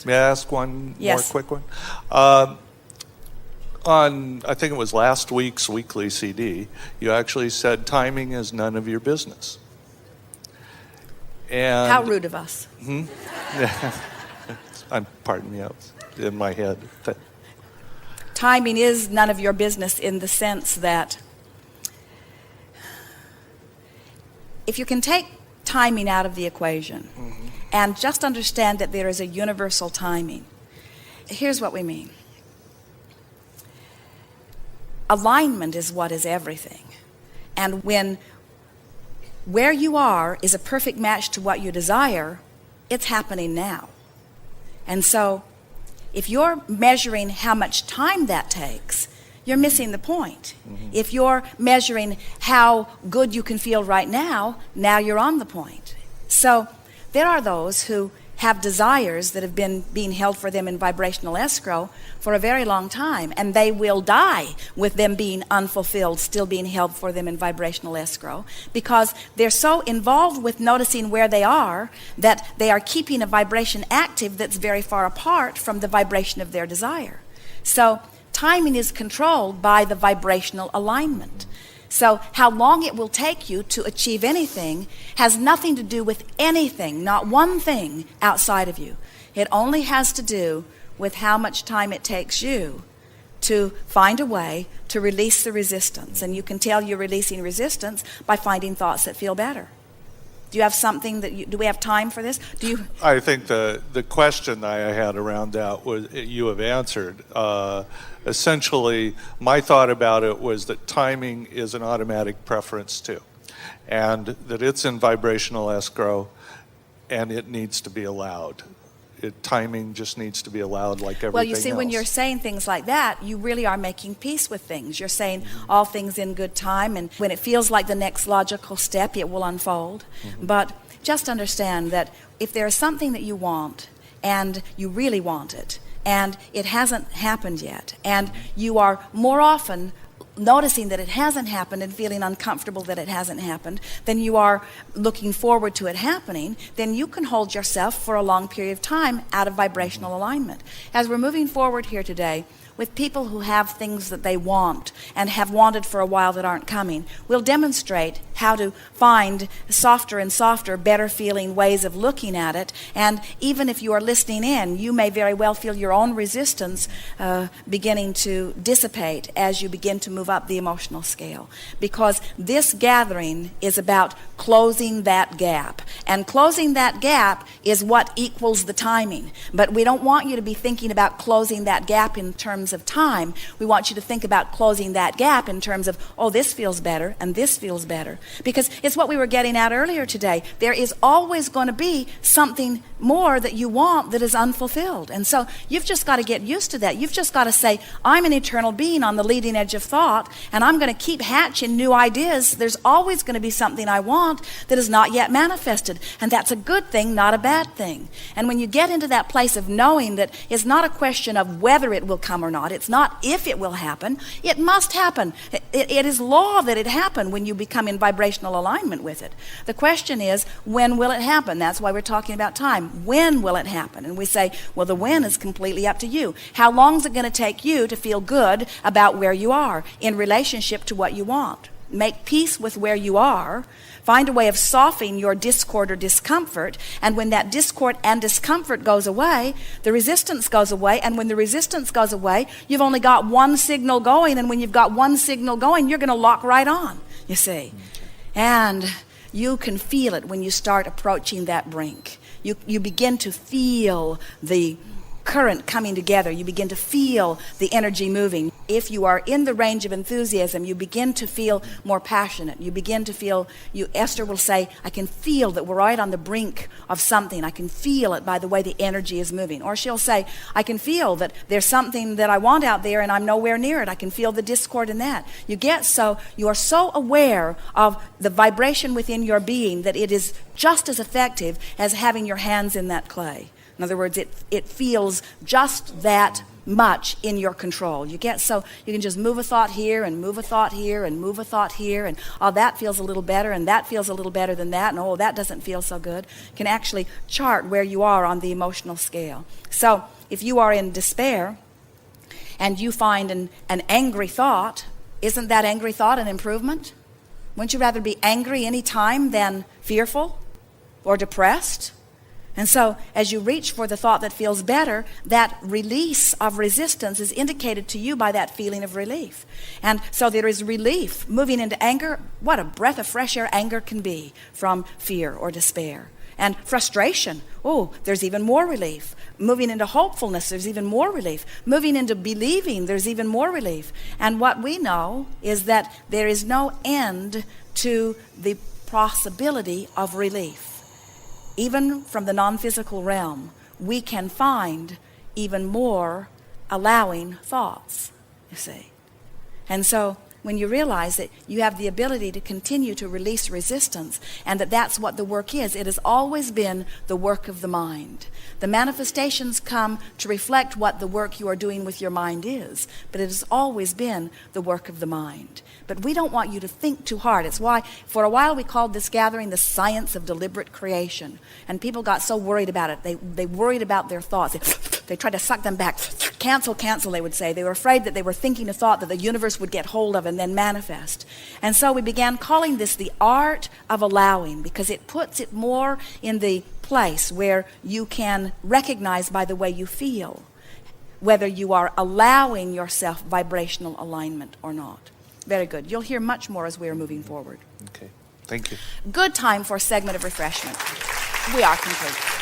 May I ask one Yes. more quick one? On, I think it was last week's weekly CD, you actually said timing is none of your business. And How rude of us. Pardon me, I was in my head. Timing is none of your business in the sense that if you can take timing out of the equation and just understand that there is a universal timing, here's what we mean. Alignment is what is everything. And when where you are is a perfect match to what you desire, it's happening now. And so if you're measuring how much time that takes, you're missing the point. If you're measuring how good you can feel right now, now you're on the point. So there are those who have desires that have been being held for them in vibrational escrow for a very long time, and they will die with them being unfulfilled, still being held for them in vibrational escrow, because they're so involved with noticing where they are that they are keeping a vibration active that's very far apart from the vibration of their desire. So timing is controlled by the vibrational alignment. So how long it will take you to achieve anything has nothing to do with anything, not one thing outside of you. It only has to do with how much time it takes you to find a way to release the resistance. And you can tell you're releasing resistance by finding thoughts that feel better. Do you have something that do we have time for this? I think the question I had around that was you have answered. Essentially, my thought about it was that timing is an automatic preference too, and that it's in vibrational escrow, and it needs to be allowed. Timing just needs to be allowed like everything else. Well, you see, when you're saying things like that, you really are making peace with things. You're saying all things in good time, and when it feels like the next logical step, it will unfold. But just understand that if there is something that you want, and you really want it, and it hasn't happened yet, and you are more often noticing that it hasn't happened and feeling uncomfortable that it hasn't happened than you are looking forward to it happening, then you can hold yourself for a long period of time out of vibrational alignment. As we're moving forward here today, with people who have things that they want and have wanted for a while that aren't coming, we'll demonstrate how to find softer and softer, better feeling ways of looking at it. And even if you are listening in, you may very well feel your own resistance beginning to dissipate as you begin to move up the emotional scale. Because this gathering is about closing that gap. And closing that gap is what equals the timing. But we don't want you to be thinking about closing that gap in terms of time. We want you to think about closing that gap in terms of, oh, this feels better and this feels better. Because it's what we were getting at earlier today. There is always going to be something more that you want that is unfulfilled. And so you've just got to get used to that. You've just got to say, I'm an eternal being on the leading edge of thought, and I'm going to keep hatching new ideas. There's always going to be something I want that is not yet manifested. And that's a good thing, not a bad thing. And when you get into that place of knowing that it's not a question of whether it will come or not, it's not if it will happen, it must happen. It is law that it happen when you become in vibrational alignment with it. The question is, when will it happen? That's why we're talking about time. When will it happen? And we say, well, the when is completely up to you. How long is it going to take you to feel good about where you are in relationship to what you want? Make peace with where you are. Find a way of softening your discord or discomfort. And when that discord and discomfort goes away, the resistance goes away. And when the resistance goes away, you've only got one signal going. And when you've got one signal going, you're going to lock right on, you see. And you can feel it when you start approaching that brink. You begin to feel the current coming together. You begin to feel the energy moving. If you are in the range of enthusiasm, you begin to feel more passionate. You begin to feel, Esther will say, I can feel that we're right on the brink of something. I can feel it by the way the energy is moving. Or she'll say, I can feel that there's something that I want out there and I'm nowhere near it. I can feel the discord in that. You are so aware of the vibration within your being that it is just as effective as having your hands in that clay. In other words, it feels just that much in your control. You get so you can just move a thought here and move a thought here and move a thought here, and oh, that feels a little better, and that feels a little better than that, and oh, that doesn't feel so good. You can actually chart where you are on the emotional scale. So if you are in despair and you find an angry thought, isn't that angry thought an improvement? Wouldn't you rather be angry any time than fearful or depressed? And so as you reach for the thought that feels better, that release of resistance is indicated to you by that feeling of relief. And so there is relief. Moving into anger, what a breath of fresh air anger can be from fear or despair. And frustration, oh, there's even more relief. Moving into hopefulness, there's even more relief. Moving into believing, there's even more relief. And what we know is that there is no end to the possibility of relief. Even from the non-physical realm, we can find even more allowing thoughts, you see. And so when you realize that you have the ability to continue to release resistance, and that that's what the work is, it has always been the work of the mind. The manifestations come to reflect what the work you are doing with your mind is, but it has always been the work of the mind. But we don't want you to think too hard. It's why for a while we called this gathering the science of deliberate creation. And people got so worried about it. They worried about their thoughts. They tried to suck them back. Cancel, they would say. They were afraid that they were thinking a thought that the universe would get hold of and then manifest. And so we began calling this the art of allowing, because it puts it more in the place where you can recognize by the way you feel whether you are allowing yourself vibrational alignment or not. Very good. You'll hear much more as we are moving forward. Okay. Thank you. Good time for a segment of refreshment. We are complete.